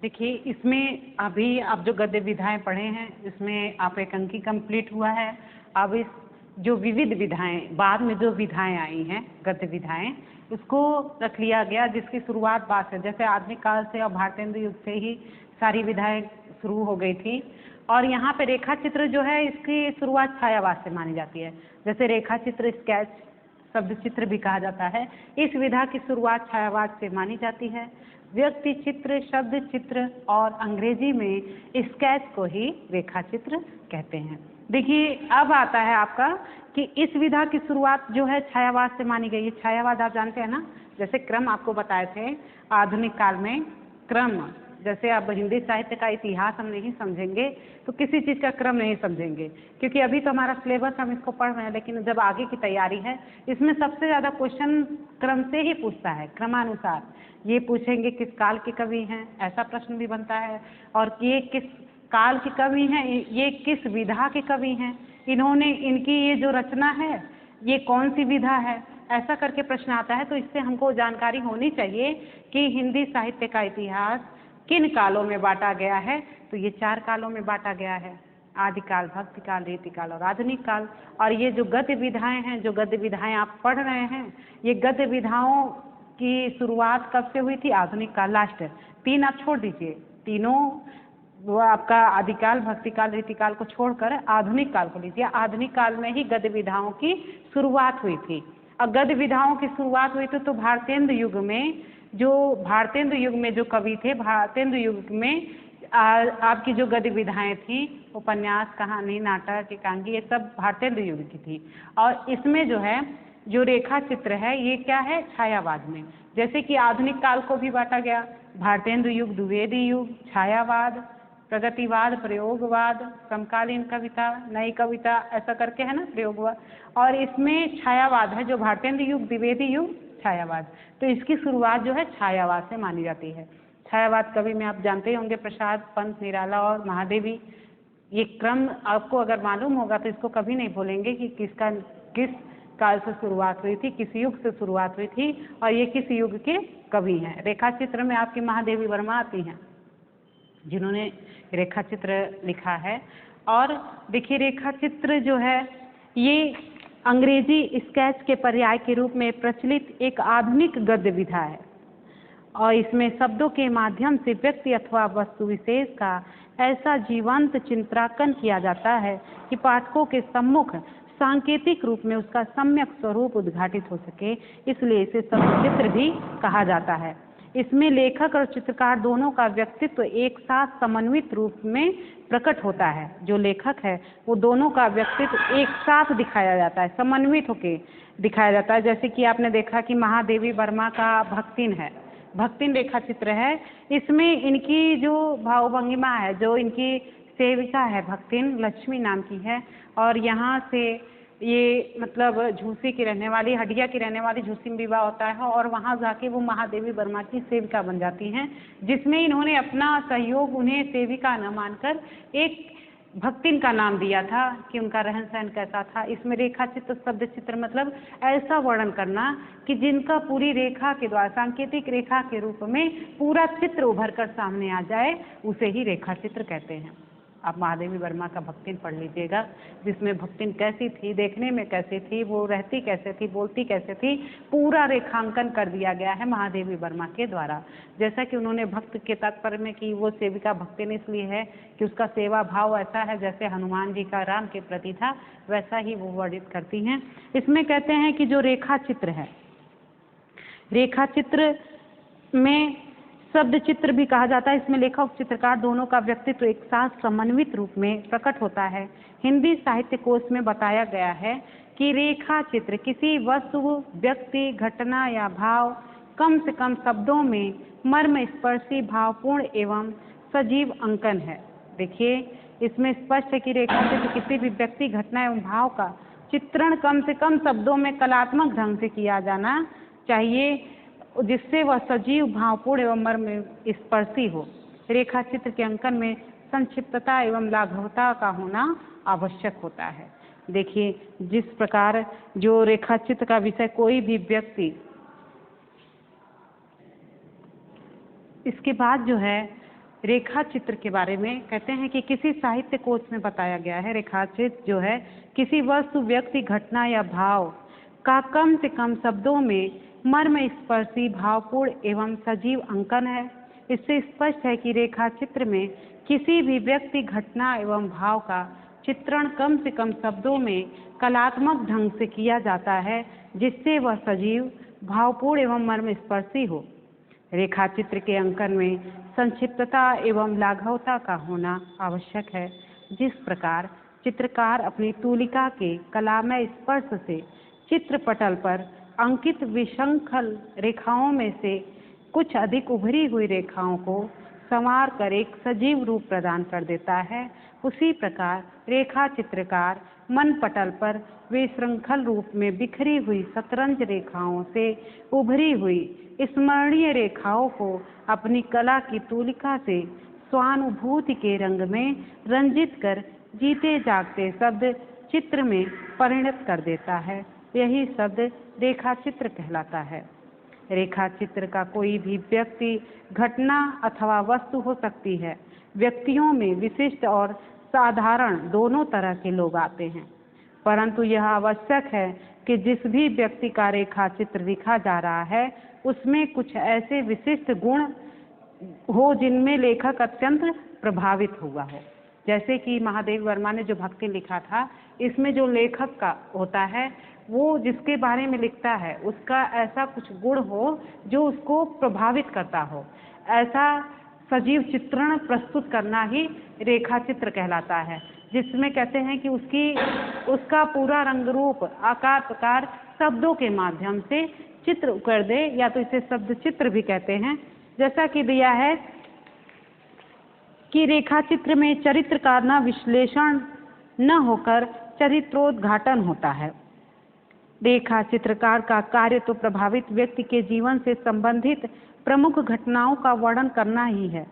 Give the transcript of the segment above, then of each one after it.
देखिए, इसमें अभी आप जो गद्य विधाएं पढ़े हैं, इसमें आप एक अंकी कंप्लीट हुआ है। अब इस जो विविध विधाएं, बाद में जो विधाएं आई हैं गद्य विधाएं, उसको रख लिया गया, जिसकी शुरुआत बात है जैसे आधुनिक काल से और भारतेंदु युग से ही सारी विधाएं शुरू हो गई थी। और यहाँ पे रेखा चित्र जो है, इसकी शुरुआत छायावाद से मानी जाती है। जैसे रेखा चित्र, स्केच, शब्द चित्र भी कहा जाता है। इस विधा की शुरुआत छायावाद से मानी जाती है। व्यक्ति चित्र, शब्द चित्र और अंग्रेजी में स्केच को ही रेखा चित्र कहते हैं। देखिए, अब आता है आपका कि इस विधा की शुरुआत जो है छायावाद से मानी गई है। छायावाद आप जानते हैं ना, जैसे क्रम आपको बताए थे आधुनिक काल में क्रम, जैसे अब हिंदी साहित्य का इतिहास हम नहीं समझेंगे तो किसी चीज़ का क्रम नहीं समझेंगे, क्योंकि अभी तो हमारा सिलेबस हम इसको पढ़ रहे हैं, लेकिन जब आगे की तैयारी है इसमें सबसे ज़्यादा क्वेश्चन क्रम से ही पूछता है, क्रमानुसार। ये पूछेंगे किस काल के कवि हैं, ऐसा प्रश्न भी बनता है, और ये किस काल के कवि हैं, ये किस विधा के कवि हैं, इन्होंने इनकी ये जो रचना है ये कौन सी विधा है, ऐसा करके प्रश्न आता है। तो इससे हमको जानकारी होनी चाहिए कि हिंदी साहित्य का इतिहास किन कालों में बांटा गया है। तो ये 4 कालों में बांटा गया है, आदिकाल, भक्तिकाल, रीतिकाल और आधुनिक काल। और ये जो गद्य विधाएं हैं, जो गद्य विधाएं आप पढ़ रहे हैं, ये गद्य विधाओं की शुरुआत कब से हुई थी? आधुनिक काल। लास्ट 3 आप छोड़ दीजिए, तीनों वो आपका आदिकाल, भक्तिकाल, रीतिकाल को छोड़कर आधुनिक काल को लीजिए। आधुनिक काल में ही गद्य विधाओं की शुरुआत हुई थी। और गद्य विधाओं की शुरुआत हुई थी तो भारतेंदु युग में, जो भारतेंदु युग में जो कवि थे, भारतेंदु युग में आपकी जो गद्य विधाएं थी, उपन्यास, कहानी, नाटक, एकांगी, ये सब भारतेंदु युग की थी। और इसमें जो है जो रेखा चित्र है ये क्या है? छायावाद में। जैसे कि आधुनिक काल को भी बांटा गया, भारतेंदु युग, द्विवेदी युग, छायावाद, प्रगतिवाद, प्रयोगवाद, समकालीन कविता, नई कविता, ऐसा करके है ना प्रयोगवाद। और इसमें छायावाद है जो भारतेंदु युग, द्विवेदी युग, छायावाद। तो इसकी शुरुआत जो है छायावाद से मानी जाती है। छायावाद कवि में आप जानते होंगे प्रसाद, पंत, निराला और महादेवी। ये क्रम आपको अगर मालूम होगा तो इसको कभी नहीं भूलेंगे कि किस काल से शुरुआत हुई थी, किस युग से शुरुआत हुई थी और ये किस युग के कवि हैं। रेखा चित्र में आपकी महादेवी वर्मा आती हैं, जिन्होंने रेखा चित्र लिखा है। और देखिए, रेखा चित्र जो है ये अंग्रेजी स्केच के पर्याय के रूप में प्रचलित एक आधुनिक गद्य विधा है। और इसमें शब्दों के माध्यम से व्यक्ति अथवा वस्तु विशेष का ऐसा जीवंत चित्रांकन किया जाता है कि पाठकों के सम्मुख सांकेतिक रूप में उसका सम्यक स्वरूप उद्घाटित हो सके, इसलिए इसे शब्दचित्र भी कहा जाता है। इसमें लेखक और चित्रकार दोनों का व्यक्तित्व एक साथ समन्वित रूप में प्रकट होता है। जो लेखक है वो दोनों का व्यक्तित्व एक साथ दिखाया जाता है, समन्वित होकर दिखाया जाता है। जैसे कि आपने देखा कि महादेवी वर्मा का भक्तिन है, भक्तिन रेखा चित्र है। इसमें इनकी जो भावभंगिमा है, जो इनकी सेविका है भक्तिन, लक्ष्मी नाम की है, और यहाँ से ये मतलब झूसी की रहने वाली, हडिया की रहने वाली झूसी में विवाह होता है और वहाँ जाके वो महादेवी वर्मा की सेविका बन जाती हैं, जिसमें इन्होंने अपना सहयोग उन्हें सेविका न मानकर एक भक्तिन का नाम दिया था कि उनका रहन सहन कैसा था। इसमें रेखा चित्र, शब्द चित्र मतलब ऐसा वर्णन करना कि जिनका पूरी रेखा के द्वारा, सांकेतिक रेखा के रूप में पूरा चित्र उभर कर सामने आ जाए, उसे ही रेखा चित्र कहते हैं। आप महादेवी वर्मा का भक्तिन पढ़ लीजिएगा, जिसमें भक्तिन कैसी थी, देखने में कैसी थी, वो रहती कैसे थी, बोलती कैसे थी, पूरा रेखांकन कर दिया गया है महादेवी वर्मा के द्वारा। जैसा कि उन्होंने भक्त के तात्पर्य में कि वो सेविका भक्तिन इसलिए है कि उसका सेवा भाव ऐसा है जैसे हनुमान जी का राम के प्रति था, वैसा ही वो वर्णित करती हैं। इसमें कहते हैं कि जो रेखा चित्र है, रेखा चित्र में शब्द चित्र भी कहा जाता है। इसमें लेखक चित्रकार दोनों का व्यक्तित्व एक साथ समन्वित रूप में प्रकट होता है। हिंदी साहित्य कोश में बताया गया है कि रेखा चित्र किसी वस्तु, व्यक्ति, घटना या भाव कम से कम शब्दों में मर्म स्पर्शी, भावपूर्ण एवं सजीव अंकन है। देखिए, इसमें स्पष्ट है कि रेखा चित्र किसी भी व्यक्ति, घटना एवं भाव का चित्रण कम से कम शब्दों में कलात्मक ढंग से किया जाना चाहिए, जिससे वह सजीव, भावपूर्ण एवं मर्म स्पर्शी हो। रेखा चित्र के अंकन में संक्षिप्तता एवं लाघवता का होना आवश्यक होता है। देखिए, जिस प्रकार जो रेखा चित्र का विषय कोई भी व्यक्ति, इसके बाद जो है रेखा चित्र के बारे में कहते हैं कि किसी साहित्य कोश में बताया गया है, रेखाचित्र जो है किसी वस्तु, व्यक्ति, घटना या भाव का कम से कम शब्दों में मर्म स्पर्शी, भावपूर्ण एवं सजीव अंकन है। इससे स्पष्ट है कि रेखा चित्र में किसी भी व्यक्ति, घटना एवं भाव का चित्रण कम से कम शब्दों में कलात्मक ढंग से किया जाता है, जिससे वह सजीव, भावपूर्ण एवं मर्म स्पर्शी हो। रेखा चित्र के अंकन में संक्षिप्तता एवं लाघवता का होना आवश्यक है। जिस प्रकार चित्रकार अपनी तूलिका के कलामय स्पर्श से चित्रपटल पर अंकित विशृंखल रेखाओं में से कुछ अधिक उभरी हुई रेखाओं को संवार कर एक सजीव रूप प्रदान कर देता है, उसी प्रकार रेखा चित्रकार मन पटल पर विशृंखल रूप में बिखरी हुई शतरंज रेखाओं से उभरी हुई स्मरणीय रेखाओं को अपनी कला की तूलिका से स्वानुभूति के रंग में रंजित कर जीते जागते शब्द चित्र में परिणत कर देता है। यही शब्द रेखा चित्र कहलाता है। रेखा चित्र का कोई भी व्यक्ति, घटना अथवा वस्तु हो सकती है। व्यक्तियों में विशिष्ट और साधारण दोनों तरह के लोग आते हैं, परंतु यह आवश्यक है कि जिस भी व्यक्ति का रेखा चित्र लिखा जा रहा है उसमें कुछ ऐसे विशिष्ट गुण हो जिनमें लेखक अत्यंत प्रभावित हुआ हो। जैसे कि महादेव वर्मा ने जो भक्ति लिखा था, इसमें जो लेखक का होता है वो जिसके बारे में लिखता है उसका ऐसा कुछ गुण हो जो उसको प्रभावित करता हो। ऐसा सजीव चित्रण प्रस्तुत करना ही रेखा चित्र कहलाता है, जिसमें कहते हैं कि उसका पूरा रंग रूप, आकार, प्रकार शब्दों के माध्यम से चित्र कर दे, या तो इसे शब्द चित्र भी कहते हैं। जैसा कि दिया है कि रेखा चित्र में चरित्र का न विश्लेषण न होकर चरित्रोद्घाटन होता है। रेखा चित्रकार का कार्य तो प्रभावित व्यक्ति के जीवन से संबंधित प्रमुख घटनाओं का वर्णन करना ही है।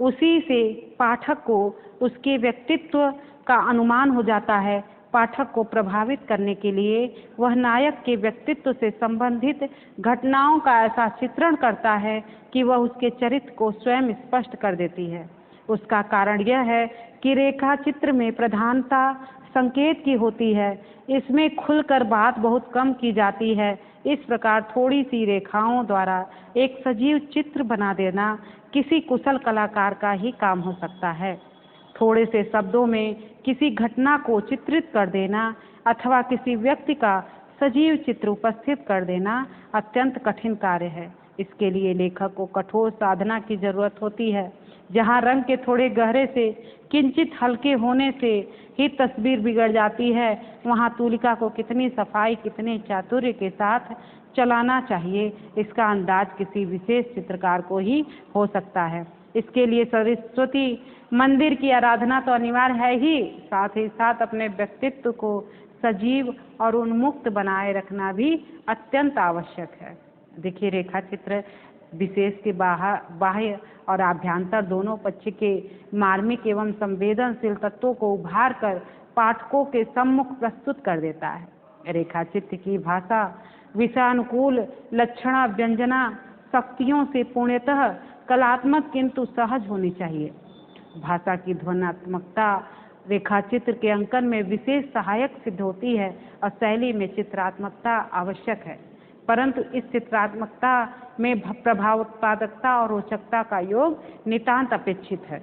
उसी से पाठक को उसके व्यक्तित्व का अनुमान हो जाता है। पाठक को प्रभावित करने के लिए वह नायक के व्यक्तित्व से संबंधित घटनाओं का ऐसा चित्रण करता है कि वह उसके चरित्र को स्वयं स्पष्ट कर देती है। उसका कारण यह है कि रेखा चित्र में प्रधानता संकेत की होती है। इसमें खुलकर बात बहुत कम की जाती है। इस प्रकार थोड़ी सी रेखाओं द्वारा एक सजीव चित्र बना देना किसी कुशल कलाकार का ही काम हो सकता है। थोड़े से शब्दों में किसी घटना को चित्रित कर देना अथवा किसी व्यक्ति का सजीव चित्र उपस्थित कर देना अत्यंत कठिन कार्य है। इसके लिए लेखक को कठोर साधना की जरूरत होती है। जहाँ रंग के थोड़े गहरे से किंचित हल्के होने से ही तस्वीर बिगड़ जाती है, वहाँ तूलिका को कितनी सफाई, कितने चातुर्य के साथ चलाना चाहिए, इसका अंदाज किसी विशेष चित्रकार को ही हो सकता है। इसके लिए सरस्वती मंदिर की आराधना तो अनिवार्य है ही साथ अपने व्यक्तित्व को सजीव और उन्मुक्त बनाए रखना भी अत्यंत आवश्यक है। देखिए, रेखा चित्र विशेष के बाह्य और आभ्यंतर दोनों पक्ष के मार्मिक एवं संवेदनशील तत्वों को उभार कर पाठकों के सम्मुख प्रस्तुत कर देता है। रेखा चित्र की भाषा विषयानुकूल, लक्षणा, व्यंजना शक्तियों से पूर्णतः कलात्मक किंतु सहज होनी चाहिए। भाषा की ध्वन्यात्मकता रेखा चित्र के अंकन में विशेष सहायक सिद्ध होती है और शैली में चित्रात्मकता आवश्यक है, परंतु इस चित्रात्मकता में प्रभावोत्पादकता और रोचकता का योग नितांत अपेक्षित है।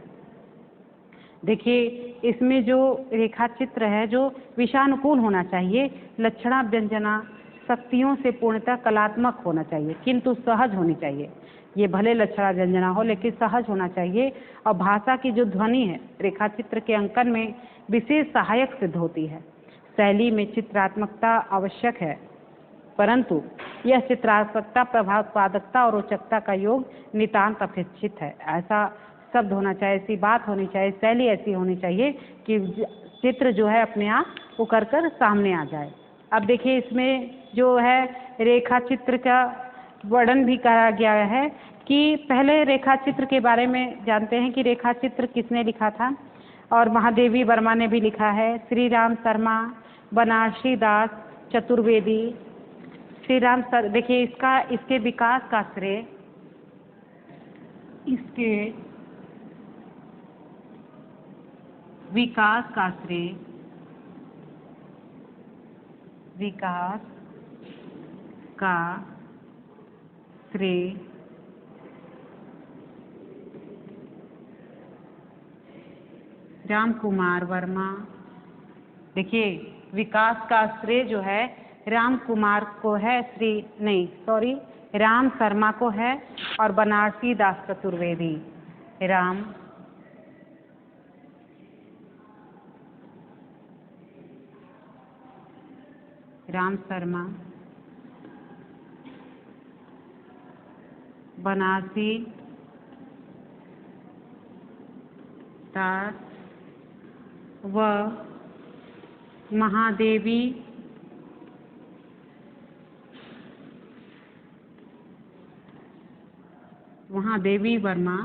देखिए, इसमें जो रेखा चित्र है जो विषयानुकूल होना चाहिए, लक्षणा व्यंजना शक्तियों से पूर्णतः कलात्मक होना चाहिए किंतु सहज होनी चाहिए। ये भले लक्षणा व्यंजना हो लेकिन सहज होना चाहिए। और भाषा की जो ध्वनि है रेखा चित्र के अंकन में विशेष सहायक सिद्ध होती है। शैली में चित्रात्मकता आवश्यक है, परंतु यह चित्रात्मकता प्रभावोत्पादकता और रोचकता का योग नितांत अपेक्षित है। ऐसा शब्द होना चाहिए, ऐसी बात होनी चाहिए, शैली ऐसी होनी चाहिए कि चित्र जो है अपने आप उकर कर सामने आ जाए। अब देखिए, इसमें जो है रेखा चित्र का वर्णन भी करा गया है कि पहले रेखा चित्र के बारे में जानते हैं कि रेखा चित्र किसने लिखा था, और महादेवी वर्मा ने भी लिखा है। श्री राम शर्मा, बनारसी दास चतुर्वेदी, श्री राम सर। देखिए, इसके विकास का श्रेय इसके विकास का श्रेय, विकास का श्रेय राम कुमार वर्मा। देखिए विकास का श्रेय जो है राम कुमार को है, राम शर्मा को है, और बनारसी दास चतुर्वेदी, राम शर्मा, बनारसी दास व महादेवी वर्मा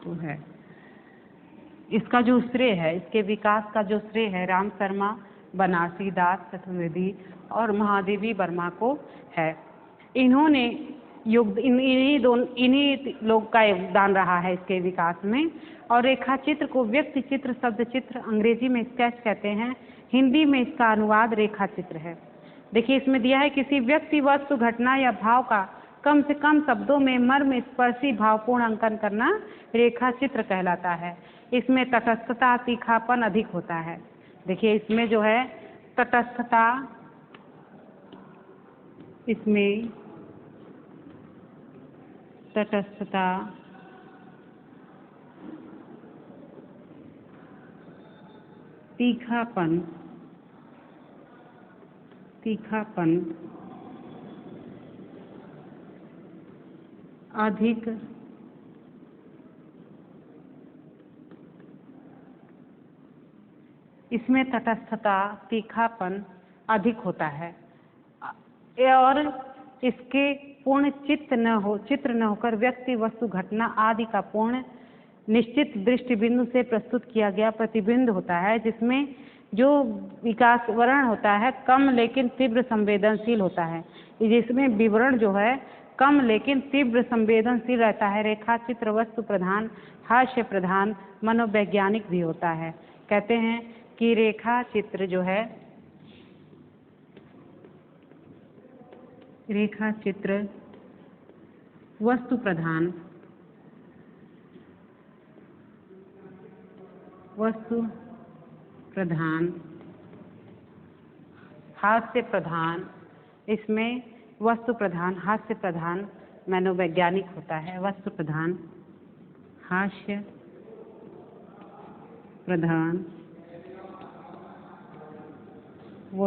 तो है। इसका जो श्रेय है, इसके विकास का जो श्रेय है राम शर्मा, बनारसी दास चतुर्वेदी और महादेवी वर्मा को है। इन्होंने इन्हीं लोग का योगदान रहा है इसके विकास में। और रेखा चित्र को व्यक्ति चित्र, शब्द चित्र, अंग्रेजी में स्केच कहते हैं, हिंदी में इसका अनुवाद रेखा चित्र है। देखिए इसमें दिया है किसी व्यक्ति, वस्तु, घटना या भाव का कम से कम शब्दों में मर्म स्पर्शी भावपूर्ण अंकन करना रेखा चित्र कहलाता है। इसमें तटस्थता, तीखापन अधिक होता है। देखिए इसमें जो है तटस्थता, इसमें तटस्थता, तीखापन अधिक इसमें तटस्थता, तीखापन अधिक होता है। और इसके पूर्ण चित्र न होकर व्यक्ति, वस्तु, घटना आदि का पूर्ण निश्चित दृष्टि बिंदु से प्रस्तुत किया गया प्रतिबिंब होता है, जिसमें जो विकास वर्ण होता है कम लेकिन तीव्र संवेदनशील होता है। जिसमें विवरण जो है कम लेकिन तीव्र संवेदनशील रहता है। रेखा चित्र वस्तु प्रधान, हास्य प्रधान, मनोवैज्ञानिक भी होता है। कहते हैं कि रेखा चित्र जो है, रेखा चित्र वस्तु प्रधान, हास्य प्रधान, इसमें वस्तु प्रधान, हास्य प्रधान, मनोवैज्ञानिक होता है। वस्तु प्रधान, हास्य प्रधान व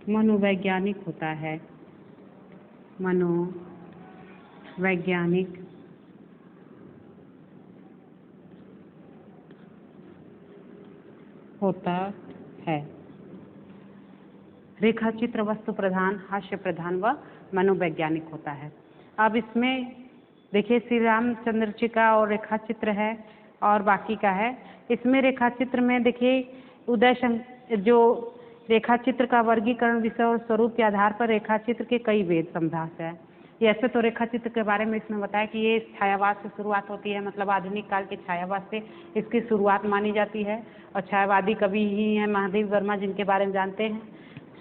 मनोवैज्ञानिक होता है। मनोवैज्ञानिक होता है। रेखा चित्र वस्तु प्रधान, हास्य प्रधान व मनोवैज्ञानिक होता है। अब इसमें देखिए श्री रामचंद्र जी का और रेखा चित्र है और बाकी का है। इसमें रेखा चित्र में देखिए जो रेखा चित्र का वर्गीकरण विषय और स्वरूप के आधार पर रेखा चित्र के कई वेद समभाष है। ऐसे तो रेखा चित्र के बारे में इसमें बताया कि ये छायावाद से शुरुआत होती है, मतलब आधुनिक काल के छायावाद से इसकी शुरुआत मानी जाती है। और छायावादी कवि ही हैं महादेवी वर्मा, जिनके बारे में जानते हैं।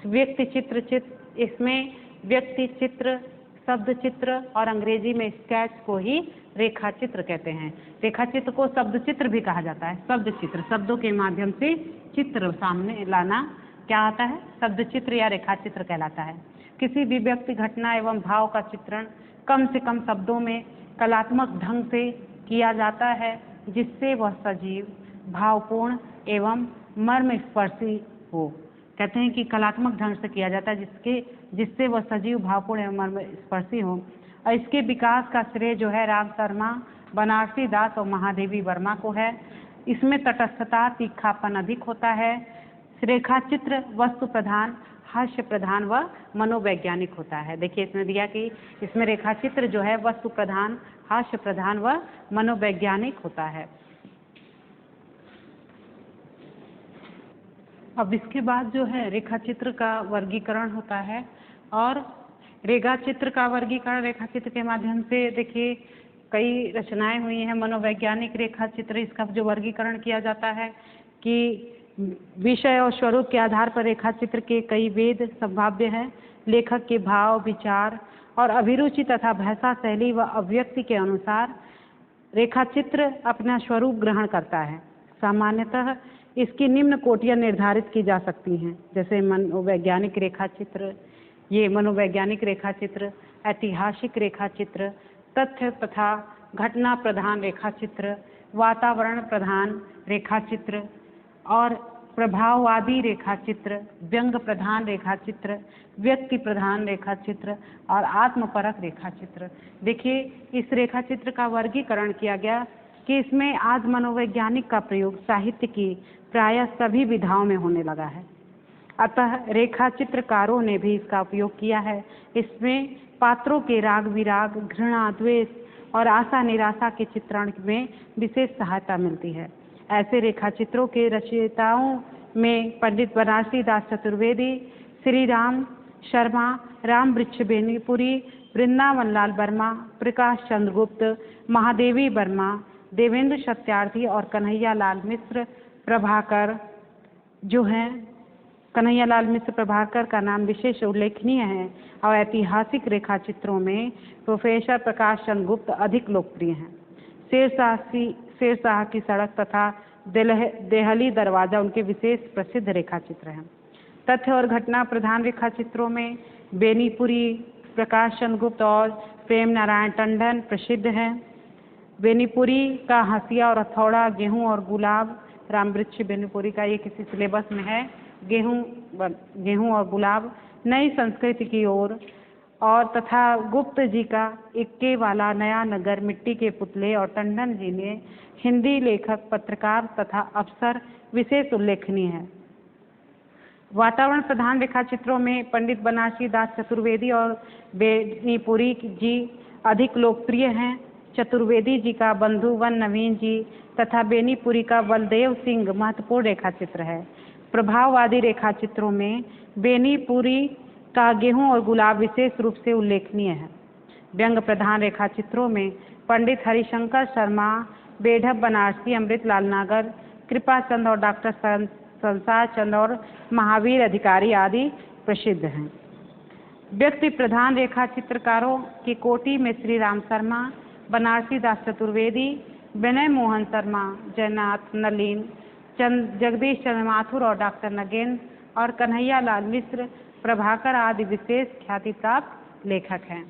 व्यक्ति चित्र, इसमें व्यक्ति चित्र, शब्द चित्र और अंग्रेजी में स्केच को ही रेखा चित्र कहते हैं। रेखा चित्र को शब्द चित्र भी कहा जाता है। शब्द चित्र, शब्दों के माध्यम से चित्र सामने लाना क्या आता है, शब्द चित्र या रेखा चित्र कहलाता है। किसी भी व्यक्ति, घटना एवं भाव का चित्रण कम से कम शब्दों में कलात्मक ढंग से किया जाता है, जिससे वह सजीव, भावपूर्ण एवं मर्मस्पर्शी हो। कहते हैं कि कलात्मक ढंग से किया जाता है जिससे वह सजीव, भावपूर्ण एवं मर्मस्पर्शी हो। और इसके विकास का श्रेय जो है राम शर्मा, बनारसी दास और महादेवी वर्मा को है। इसमें तटस्थता, तीखापन अधिक होता है। रेखा चित्र वस्तु प्रधान, हास्य प्रधान व मनोवैज्ञानिक होता है। देखिए इसमें दिया कि इसमें रेखा चित्र जो है वस्तु प्रधान, हास्य प्रधान व मनोवैज्ञानिक होता है। अब इसके बाद जो है रेखा चित्र का वर्गीकरण होता है। और रेखा चित्र का वर्गीकरण रेखा चित्र के माध्यम से देखिए कई रचनाएं हुई हैं। मनोवैज्ञानिक रेखा चित्र, इसका जो वर्गीकरण किया जाता है कि विषय और स्वरूप के आधार पर रेखा चित्र के कई वेद संभाव्य हैं। लेखक के भाव, विचार और अभिरुचि तथा भाषा शैली व अभिव्यक्ति के अनुसार रेखा चित्र अपना स्वरूप ग्रहण करता है। सामान्यतः इसकी निम्न कोटियां निर्धारित की जा सकती हैं, जैसे मनोवैज्ञानिक रेखा चित्र, ये मनोवैज्ञानिक रेखा चित्र, ऐतिहासिक रेखा चित्र, तथ्य तथा घटना प्रधान रेखा चित्र, वातावरण प्रधान रेखा चित्र और प्रभाववादी रेखा चित्र, व्यंग प्रधान रेखा चित्र, व्यक्ति प्रधान रेखा चित्र और आत्मपरक रेखा चित्र। देखिए, इस रेखा चित्र का वर्गीकरण किया गया कि इसमें आज मनोवैज्ञानिक का प्रयोग साहित्य की प्रायः सभी विधाओं में होने लगा है। अतः रेखा चित्रकारों ने भी इसका उपयोग किया है। इसमें पात्रों के राग विराग, घृणा, द्वेष और आशा निराशा के चित्रण में विशेष सहायता मिलती है। ऐसे रेखा चित्रों के रचयिताओं में पंडित बनारसी दास चतुर्वेदी, श्री राम शर्मा, राम वृक्ष बेनीपुरी, वृंदावन लाल वर्मा, प्रकाश चंद्र गुप्त, महादेवी वर्मा, देवेंद्र सत्यार्थी और कन्हैया लाल मिश्र प्रभाकर जो हैं, कन्हैया लाल मिश्र प्रभाकर का नाम विशेष उल्लेखनीय है। और ऐतिहासिक रेखा चित्रों में प्रोफेसर प्रकाश चंद्र गुप्त अधिक लोकप्रिय हैं। शेरशाह की सड़क तथा देहली दरवाजा उनके विशेष प्रसिद्ध रेखा चित्र हैं। तथ्य और घटना प्रधान रेखा चित्रों में बेनीपुरी, प्रकाश चंद्र गुप्त और प्रेम नारायण टंडन प्रसिद्ध हैं। बेनीपुरी का हंसिया और हथौड़ा, गेहूं और गुलाब, राम वृक्ष बेनीपुरी का ये किसी सिलेबस में है, गेहूं और गुलाब, नई संस्कृति की ओर और तथा गुप्त जी का इक्के वाला नया नगर, मिट्टी के पुतले और टंडन जी ने हिंदी लेखक, पत्रकार तथा अफसर विशेष उल्लेखनीय है। वातावरण प्रधान रेखा चित्रों में पंडित बनारसी दास चतुर्वेदी और बेनीपुरी जी अधिक लोकप्रिय हैं। चतुर्वेदी जी का बंधु वन नवीन जी तथा बेनीपुरी का बलदेव सिंह महत्वपूर्ण रेखा चित्र है। प्रभाववादी रेखा चित्रों में बेनीपुरी का गेहूं और गुलाब विशेष रूप से उल्लेखनीय है। व्यंग प्रधान रेखा चित्रों में पंडित हरिशंकर शर्मा, बेढप बनारसी, अमृतलाल नागर, कृपा चंद और डॉक्टर संसार चंद और महावीर अधिकारी आदि प्रसिद्ध हैं। व्यक्ति प्रधान रेखा चित्रकारों की कोटि में श्री राम शर्मा, बनारसी दास चतुर्वेदी, विनय मोहन शर्मा, जयनाथ नलिन, जगदीश चंद्र माथुर और डॉक्टर नगेंद्र और कन्हैया लाल मिश्र प्रभाकर आदि विशेष ख्याति प्राप्त लेखक हैं।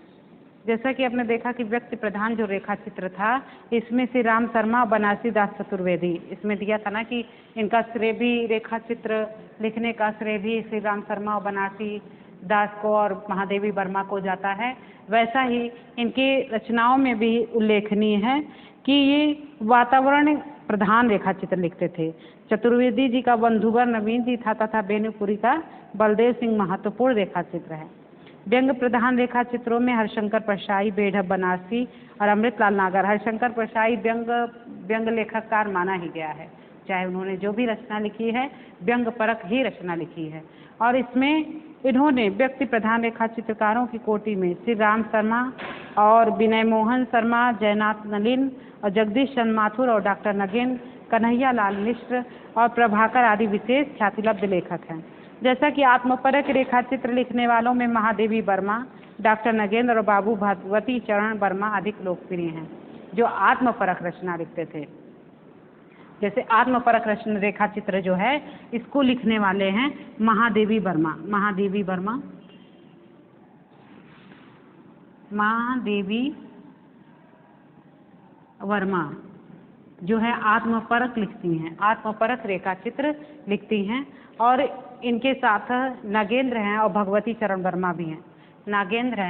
जैसा कि आपने देखा कि व्यक्ति प्रधान जो रेखा चित्र था, इसमें श्री राम शर्मा, बनारसी दास चतुर्वेदी, इसमें दिया था ना कि इनका श्रेय भी रेखा चित्र लिखने का श्रेय भी श्री राम शर्मा और बनारसी दास को और महादेवी वर्मा को जाता है। वैसा ही इनकी रचनाओं में भी उल्लेखनीय है कि ये वातावरण प्रधान रेखा चित्र लिखते थे। चतुर्वेदी जी का बंधुवर नवीन जी था तथा बेनीपुरी का बलदेव सिंह महत्वपूर्ण रेखा चित्र है। व्यंग प्रधान रेखा चित्रों में हरिशंकर परशाई, बेढप बनारसी और अमृतलाल नागर। हरिशंकर परशाई व्यंग लेखककार माना ही गया है, चाहे उन्होंने जो भी रचना लिखी है व्यंग परक ही रचना लिखी है। और इसमें इन्होंने व्यक्ति प्रधान रेखा चित्रकारों की कोटि में श्री राम शर्मा और विनय मोहन शर्मा, जयनाथ नलिन और जगदीश चंद्र माथुर और डॉक्टर नगेंद्र, कन्हैया लाल मिश्र और प्रभाकर आदि विशेष ख्यातिलब्ध लेखक हैं। जैसा कि आत्मपरक रेखा चित्र लिखने वालों में महादेवी वर्मा, डॉक्टर नगेंद्र और बाबू भगवती चरण वर्मा अधिक लोकप्रिय हैं, जो आत्मपरक रचना लिखते थे। जैसे आत्मपरक रचना रेखा चित्र जो है, इसको लिखने वाले हैं महादेवी वर्मा। महादेवी वर्मा जो है आत्मपरक लिखती हैं, आत्मपरक रेखा चित्र लिखती हैं। और इनके साथ नागेंद्र हैं और भगवती चरण वर्मा भी हैं। नागेंद्र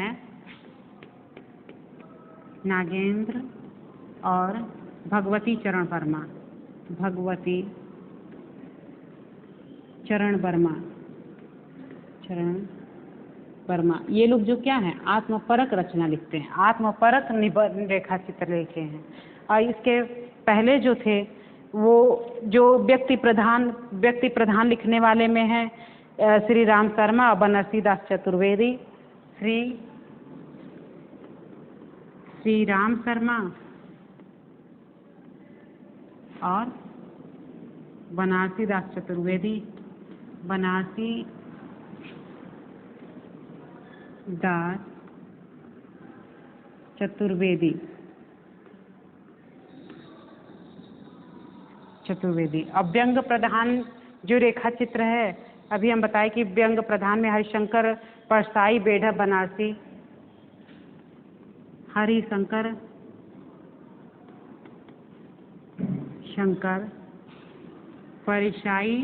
और भगवती चरण वर्मा ये लोग जो क्या हैं, आत्मपरक रचना लिखते हैं, आत्मपरक रेखा चित्र लिखे हैं। और इसके पहले जो थे वो जो व्यक्ति प्रधान लिखने वाले में हैं श्री राम शर्मा और बनारसी दास चतुर्वेदी। श्री राम शर्मा और बनारसी दास चतुर्वेदी, बनारसी दास चतुर्वेदी, अब व्यंग प्रधान जो रेखा चित्र है, अभी हम बताए कि व्यंग प्रधान में हरिशंकर परसाई बेढ़ा बनारसी, हरिशंकर शंकर परसाई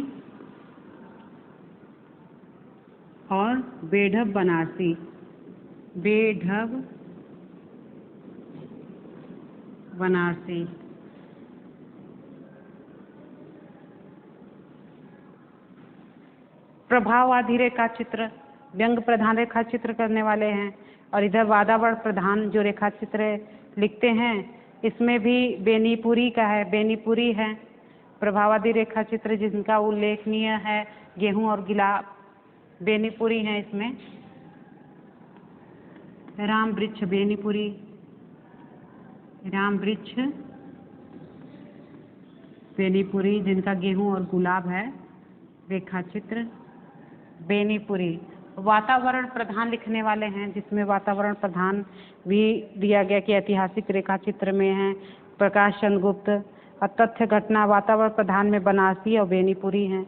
और बेढ़ब बनारसी, बेढ़ब बनारसी। प्रभाववादी रेखा चित्र, व्यंग प्रधान रेखा चित्र करने वाले हैं, और इधर वातावरण प्रधान जो रेखा चित्र लिखते हैं, इसमें भी बेनीपुरी का है, बेनीपुरी है। प्रभाववादी रेखा चित्र जिनका उल्लेखनीय है गेहूं और गुलाब, बेनीपुरी है। इसमें राम वृक्ष बेनीपुरी, राम वृक्ष बेनीपुरी जिनका गेहूं और गुलाब है रेखा चित्र बेनीपुरी। वातावरण प्रधान लिखने वाले हैं, जिसमें वातावरण प्रधान भी दिया गया कि ऐतिहासिक रेखा चित्र में है प्रकाश चंद्र गुप्त, और तथ्य घटना वातावरण प्रधान में बनारसी और बेनीपुरी हैं।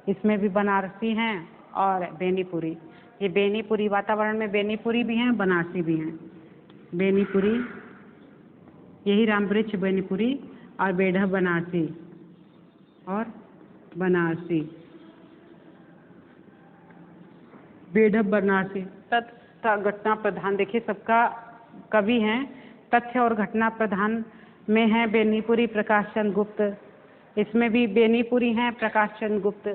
इसमें भी बनारसी हैं और बेनीपुरी। ये बेनीपुरी वातावरण में बेनीपुरी भी हैं, बनारसी भी हैं। बेनीपुरी, यही रामवृक्ष बेनीपुरी और बेढ़ब बनारसी और बनारसी, बेढ़ब बनारसी। तथ्य घटना प्रधान देखिए सबका कवि हैं, तथ्य और घटना प्रधान में है बेनीपुरी प्रकाश चंद्र गुप्त। इसमें भी बेनीपुरी हैं प्रकाश चंद्र गुप्त,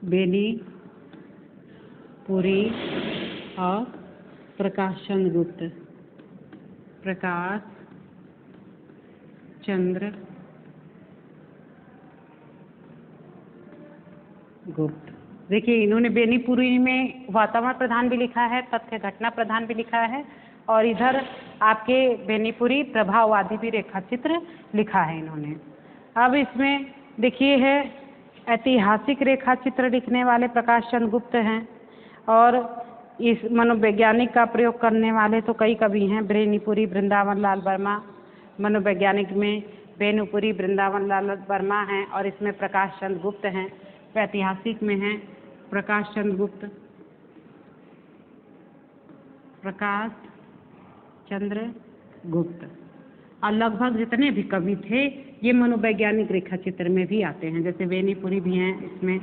बेनीपुरी और प्रकाश चंद्र गुप्त, प्रकाश चंद्र गुप्त। देखिए इन्होंने बेनीपुरी में वातावरण प्रधान भी लिखा है, तथ्य घटना प्रधान भी लिखा है, और इधर आपके बेनीपुरी प्रभाववादी भी रेखा चित्र लिखा है इन्होंने। अब इसमें देखिए है ऐतिहासिक रेखा चित्र लिखने वाले प्रकाश चंद्र गुप्त हैं, और इस मनोवैज्ञानिक का प्रयोग करने वाले तो कई कवि हैं, बेनीपुरी वृंदावन लाल वर्मा। मनोवैज्ञानिक में बेनीपुरी वृंदावन लाल वर्मा हैं, और इसमें प्रकाश चंद्र गुप्त हैं। ऐतिहासिक में हैं प्रकाश चंद्र गुप्त, प्रकाश चंद्र गुप्त। और लगभग जितने भी कवि थे ये मनोवैज्ञानिक रेखा चित्र में भी आते हैं, जैसे बेनीपुरी भी हैं, इसमें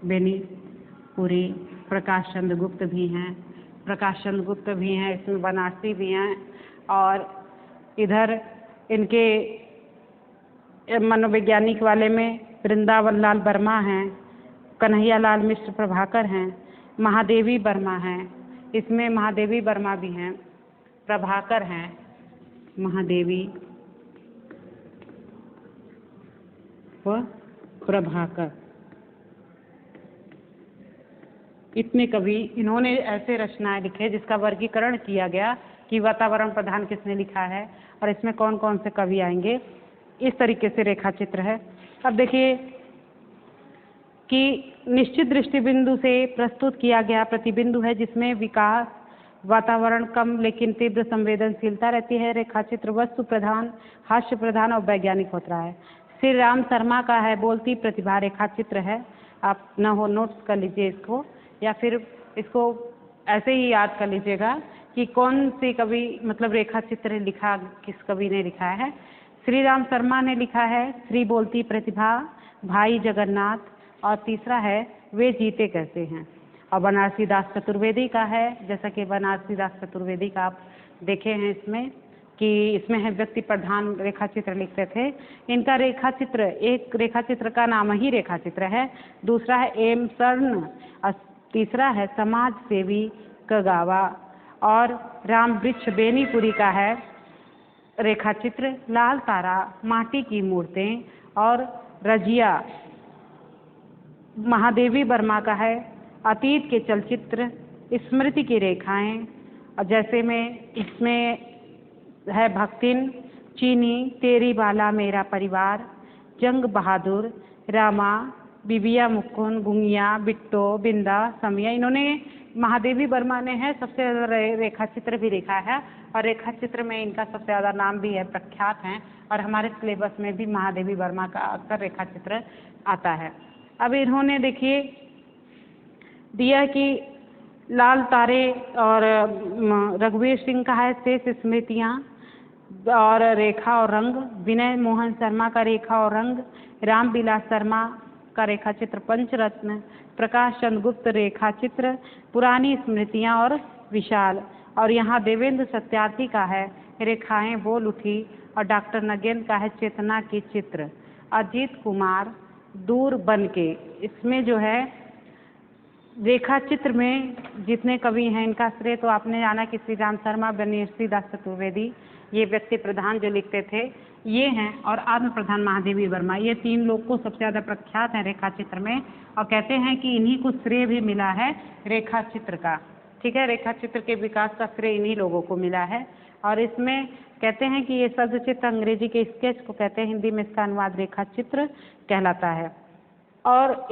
बेनीपुरी, प्रकाश चंद्र गुप्त भी हैं, प्रकाश चंद्र गुप्त भी हैं, इसमें बनारसी भी हैं, और इधर इनके मनोवैज्ञानिक वाले में वृंदावन लाल वर्मा हैं, कन्हैया लाल मिश्र प्रभाकर हैं, महादेवी वर्मा हैं, इसमें महादेवी वर्मा भी हैं, प्रभाकर हैं, महादेवी व प्रभाकर। इतने कवि इन्होंने ऐसे रचनाएं लिखे जिसका वर्गीकरण किया गया कि वातावरण प्रधान किसने लिखा है और इसमें कौन कौन से कवि आएंगे। इस तरीके से रेखा चित्र है। अब देखिए कि निश्चित दृष्टि बिंदु से प्रस्तुत किया गया प्रतिबिंदु है, जिसमें विकास, वातावरण कम लेकिन तीव्र संवेदनशीलता रहती है। रेखा चित्र वस्तु प्रधान, हास्य प्रधान और वैज्ञानिक होता है। श्री राम शर्मा का है बोलती प्रतिभा रेखा चित्र है। आप न हो नोट्स कर लीजिए इसको, या फिर इसको ऐसे ही याद कर लीजिएगा कि कौन सी कवि मतलब रेखा चित्र लिखा, किस कवि ने लिखा है। श्री राम शर्मा ने लिखा है श्री बोलती प्रतिभा, भाई जगन्नाथ, और तीसरा है वे जीते कैसे हैं। और बनारसी दास चतुर्वेदी का है, जैसा कि बनारसी दास चतुर्वेदी का आप देखे हैं इसमें कि इसमें है व्यक्ति प्रधान रेखा चित्र लिखते थे। इनका रेखा चित्र, एक रेखा चित्र का नाम ही रेखा चित्र है, दूसरा है एम स्वर्ण और तीसरा है समाज सेवी कगावा। और राम वृक्ष बेनीपुरी का है रेखा चित्र लाल तारा, माटी की मूर्तें और रजिया। महादेवी वर्मा का है अतीत के चलचित्र स्मृति की रेखाएं, और जैसे में इसमें है भक्तिन, चीनी, तेरी बाला मेरा परिवार, जंग बहादुर, रामा, बिबिया मुकुंद, गुंगिया, बिट्टो, बिंदा, समिया। इन्होंने महादेवी वर्मा ने है सबसे ज़्यादा रेखा चित्र भी लिखा है, और रेखा चित्र में इनका सबसे ज़्यादा नाम भी है, प्रख्यात हैं, और हमारे सिलेबस में भी महादेवी वर्मा का अक्सर रेखा चित्र आता है। अब इन्होंने देखिए दिया कि लाल तारे, और रघुवीर सिंह का है शेष स्मृतियाँ और रेखा और रंग, विनय मोहन शर्मा का रेखा और रंग, रामविलास शर्मा का रेखा चित्र पंचरत्न, प्रकाश चंद्र गुप्त रेखा चित्र, पुरानी स्मृतियाँ और विशाल, और यहाँ देवेंद्र सत्यार्थी का है रेखाएं बोल उठी, और डॉक्टर नगेंद्र का है चेतना की चित्र, अजीत कुमार दूर बन के। इसमें जो है रेखा चित्र में जितने कवि हैं इनका श्रेय तो आपने जाना कि श्री राम शर्मा, बनरसी दास चतुर्वेदी, ये व्यक्ति प्रधान जो लिखते थे ये हैं, और आत्म प्रधान महादेवी वर्मा, ये तीन लोग को सबसे ज़्यादा प्रख्यात हैं रेखा चित्र में, और कहते हैं कि इन्हीं को श्रेय भी मिला है रेखा चित्र का। ठीक है, रेखा चित्र के विकास का श्रेय इन्हीं लोगों को मिला है। और इसमें कहते हैं कि ये शब्द चित्र अंग्रेजी के स्केच को कहते हैं, हिंदी में इसका अनुवाद रेखा चित्र कहलाता है। और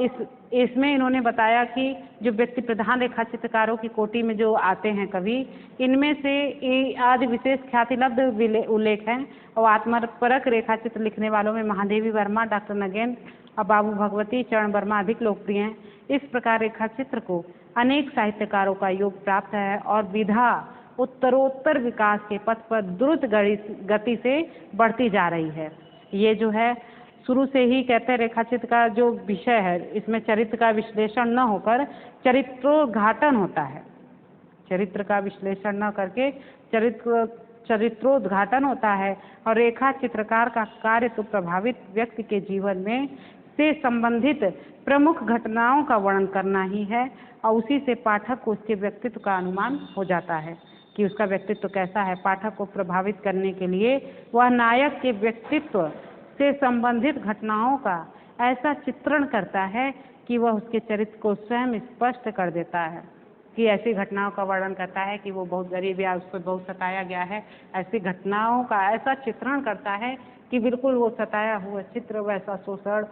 इसमें इन्होंने बताया कि जो व्यक्ति प्रधान रेखा चित्रकारों की कोटि में जो आते हैं कवि, इनमें से आदि विशेष ख्याति लब्ध उल्लेख हैं, और आत्मपरक रेखा चित्र लिखने वालों में महादेवी वर्मा, डॉक्टर नगेंद्र और बाबू भगवती चरण वर्मा अधिक लोकप्रिय हैं। इस प्रकार रेखा चित्र को अनेक साहित्यकारों का योग प्राप्त है, और विधा उत्तरोत्तर विकास के पथ पर द्रुत गति से बढ़ती जा रही है। ये जो है शुरू से ही कहते हैं रेखा चित्र का जो विषय है इसमें चरित्र का विश्लेषण न होकर चरित्रोद्घाटन होता है, चरित्र का विश्लेषण न करके चरित्रोद्घाटन होता है। और रेखा चित्रकार का कार्य तो प्रभावित व्यक्ति के जीवन में से संबंधित प्रमुख घटनाओं का वर्णन करना ही है, और उसी से पाठक को उसके व्यक्तित्व का अनुमान हो जाता है कि उसका व्यक्तित्व कैसा है। पाठक को प्रभावित करने के लिए वह नायक के व्यक्तित्व से संबंधित घटनाओं का ऐसा चित्रण करता है कि वह उसके चरित्र को स्वयं स्पष्ट कर देता है, कि ऐसी घटनाओं का वर्णन करता है कि वो बहुत गरीब या उसको बहुत सताया गया है, ऐसी घटनाओं का ऐसा चित्रण करता है कि बिल्कुल वो सताया हुआ चित्र, वैसा शोषण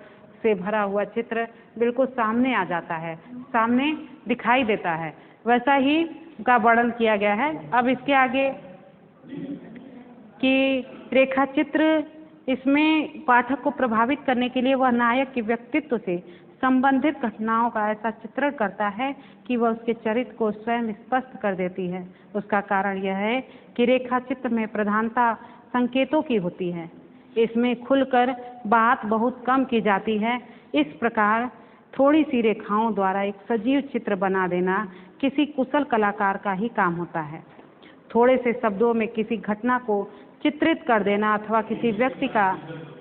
से भरा हुआ चित्र बिल्कुल सामने आ जाता है, सामने दिखाई देता है, वैसा ही का वर्णन किया गया है। अब इसके आगे कि रेखा चित्र इसमें पाठक को प्रभावित करने के लिए वह नायक के व्यक्तित्व से संबंधित घटनाओं का ऐसा चित्रण करता है कि वह उसके चरित्र को स्वयं स्पष्ट कर देती है। उसका कारण यह है कि रेखा चित्र में प्रधानता संकेतों की होती है, इसमें खुलकर बात बहुत कम की जाती है। इस प्रकार थोड़ी सी रेखाओं द्वारा एक सजीव चित्र बना देना किसी कुशल कलाकार का ही काम होता है। थोड़े से शब्दों में किसी घटना को चित्रित कर देना अथवा किसी व्यक्ति का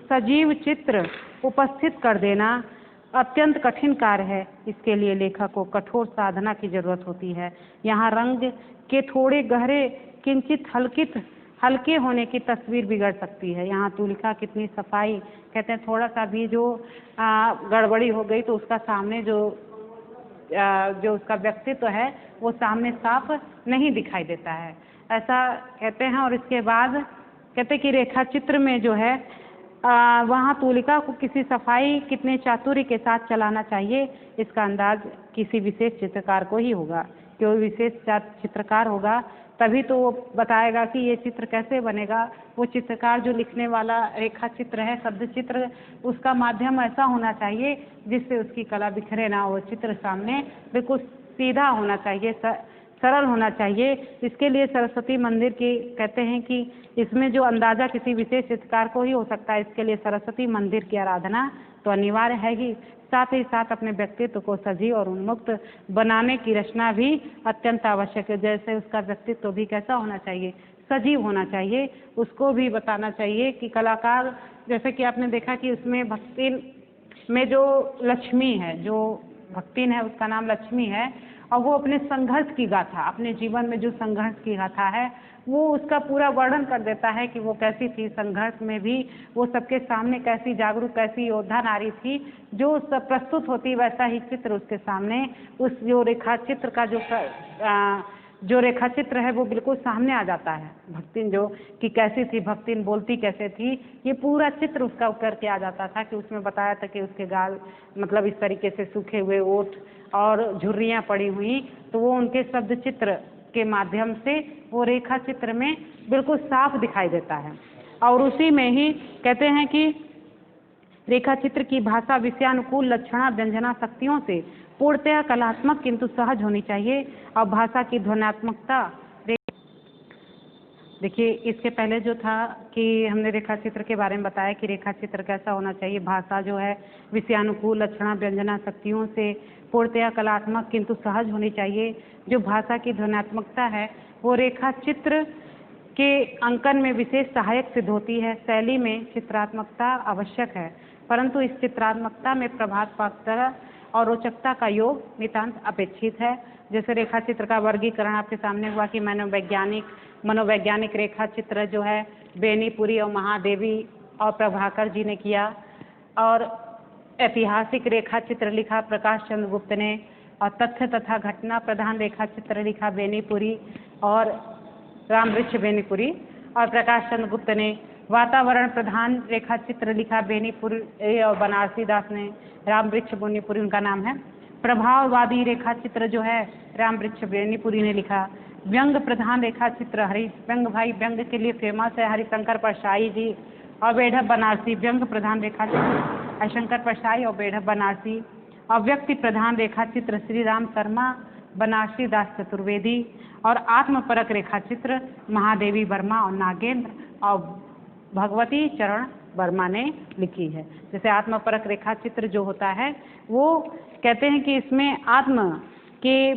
सजीव चित्र उपस्थित कर देना अत्यंत कठिन कार्य है। इसके लिए लेखक को कठोर साधना की जरूरत होती है। यहाँ रंग के थोड़े गहरे किंचित हल्के होने की तस्वीर बिगड़ सकती है। यहाँ तुलिका कितनी सफाई, कहते हैं थोड़ा सा भी जो गड़बड़ी हो गई तो उसका सामने जो उसका व्यक्तित्व है वो सामने साफ नहीं दिखाई देता है, ऐसा कहते हैं। और इसके बाद कहते कि रेखा चित्र में जो है वहाँ तुलिका को किसी सफाई कितने चातुर्य के साथ चलाना चाहिए, इसका अंदाज किसी विशेष चित्रकार को ही होगा। कि वो विशेष चित्रकार होगा तभी तो वो बताएगा कि ये चित्र कैसे बनेगा। वो चित्रकार जो लिखने वाला रेखा चित्र है, शब्द चित्र, उसका माध्यम ऐसा होना चाहिए जिससे उसकी कला बिखरे ना हो। चित्र सामने बिल्कुल सीधा होना चाहिए, सरल होना चाहिए। इसके लिए सरस्वती मंदिर की कहते हैं कि इसमें जो अंदाजा किसी विशेष चित्रकार को ही हो सकता है। इसके लिए सरस्वती मंदिर की आराधना तो अनिवार्य है ही, साथ ही साथ अपने व्यक्तित्व को सजीव और उन्मुक्त बनाने की रचना भी अत्यंत आवश्यक है। जैसे उसका व्यक्तित्व भी कैसा होना चाहिए, सजीव होना चाहिए, उसको भी बताना चाहिए कि कलाकार, जैसे कि आपने देखा कि उसमें भक्तिन में जो लक्ष्मी है, जो भक्तिन है उसका नाम लक्ष्मी है, और वो अपने संघर्ष की गाथा, अपने जीवन में जो संघर्ष की गाथा है वो उसका पूरा वर्णन कर देता है कि वो कैसी थी, संघर्ष में भी वो सबके सामने कैसी जागरूक, कैसी योद्धा नारी थी। जो सब प्रस्तुत होती वैसा ही चित्र उसके सामने, उस जो रेखा चित्र का जो रेखा चित्र है वो बिल्कुल सामने आ जाता है। भक्तिन जो कि कैसी थी, भक्तिन बोलती कैसे थी, ये पूरा चित्र उसका करके आ जाता था कि उसमें बताया था कि उसके गाल मतलब इस तरीके से सूखे हुए ओठ और झुर्रियाँ पड़ी हुई, तो वो उनके शब्द चित्र के माध्यम से वो रेखा चित्र में बिल्कुल साफ दिखाई देता है। और उसी में ही कहते हैं कि रेखा चित्र की भाषा विषयानुकूल लक्षणा व्यंजना शक्तियों से पूर्णतया कलात्मक किंतु सहज होनी चाहिए। और भाषा की ध्वन्यात्मकता, देखिए इसके पहले जो था कि हमने रेखा चित्र के बारे में बताया कि रेखा चित्र कैसा होना चाहिए। भाषा जो है विषयानुकूल लक्षणा व्यंजना शक्तियों से पूर्णतया कलात्मक किंतु सहज होनी चाहिए। जो भाषा की ध्वन्यात्मकता है वो रेखा चित्र के अंकन में विशेष सहायक सिद्ध होती है। शैली में चित्रात्मकता आवश्यक है, परंतु इस चित्रात्मकता में प्रभावपात्रता और रोचकता का योग नितांत अपेक्षित है। जैसे रेखा चित्र का वर्गीकरण आपके सामने हुआ कि मनोवैज्ञानिक रेखा चित्र जो है बेनीपुरी और महादेवी और प्रभाकर जी ने किया, और ऐतिहासिक रेखा चित्र लिखा प्रकाश चंद्र गुप्त ने, और तथ्य तथा घटना प्रधान रेखा चित्र लिखा बेनीपुरी और रामवृक्ष बेनीपुरी और प्रकाश चंद्र गुप्त ने। वातावरण प्रधान रेखा चित्र लिखा बेनीपुरी और बनारसी दास ने, रामवृक्ष बेनीपुरी उनका नाम है। प्रभाववादी रेखा चित्र जो है रामवृक्ष बेनीपुरी ने लिखा। व्यंग प्रधान रेखा चित्र व्यंग भाई व्यंग के लिए फेमस है हरिशंकर परसाई जी और बेढ़ब बनारसी। व्यंग प्रधान रेखा चित्र हरिशंकर परसाई और बेढ़ब बनारसी। और व्यक्ति प्रधान रेखा चित्र श्री राम शर्मा, बनारसी दास चतुर्वेदी। और आत्मपरक रेखा चित्र महादेवी वर्मा और नागेंद्र और भगवती चरण वर्मा ने लिखी है। जैसे आत्मपरक रेखा चित्र जो होता है वो कहते हैं कि इसमें आत्म के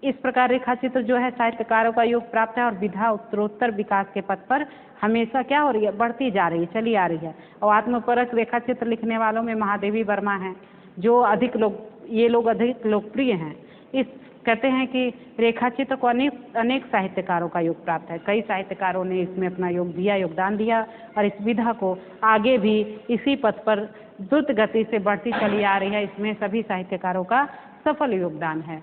इस प्रकार रेखा चित्र जो है साहित्यकारों का योग प्राप्त है और विधा उत्तरोत्तर विकास के पथ पर हमेशा क्या हो रही है, बढ़ती जा रही है, चली आ रही है। और आत्मपरक रेखा चित्र लिखने वालों में महादेवी वर्मा हैं, जो ये लोग अधिक लोकप्रिय हैं। इस कहते हैं कि रेखा चित्र को अनेक साहित्यकारों का योग प्राप्त है। कई साहित्यकारों ने इसमें अपना योगदान दिया और इस विधा को आगे भी इसी पथ पर द्रुत गति से बढ़ती चली आ रही है। इसमें सभी साहित्यकारों का सफल योगदान है।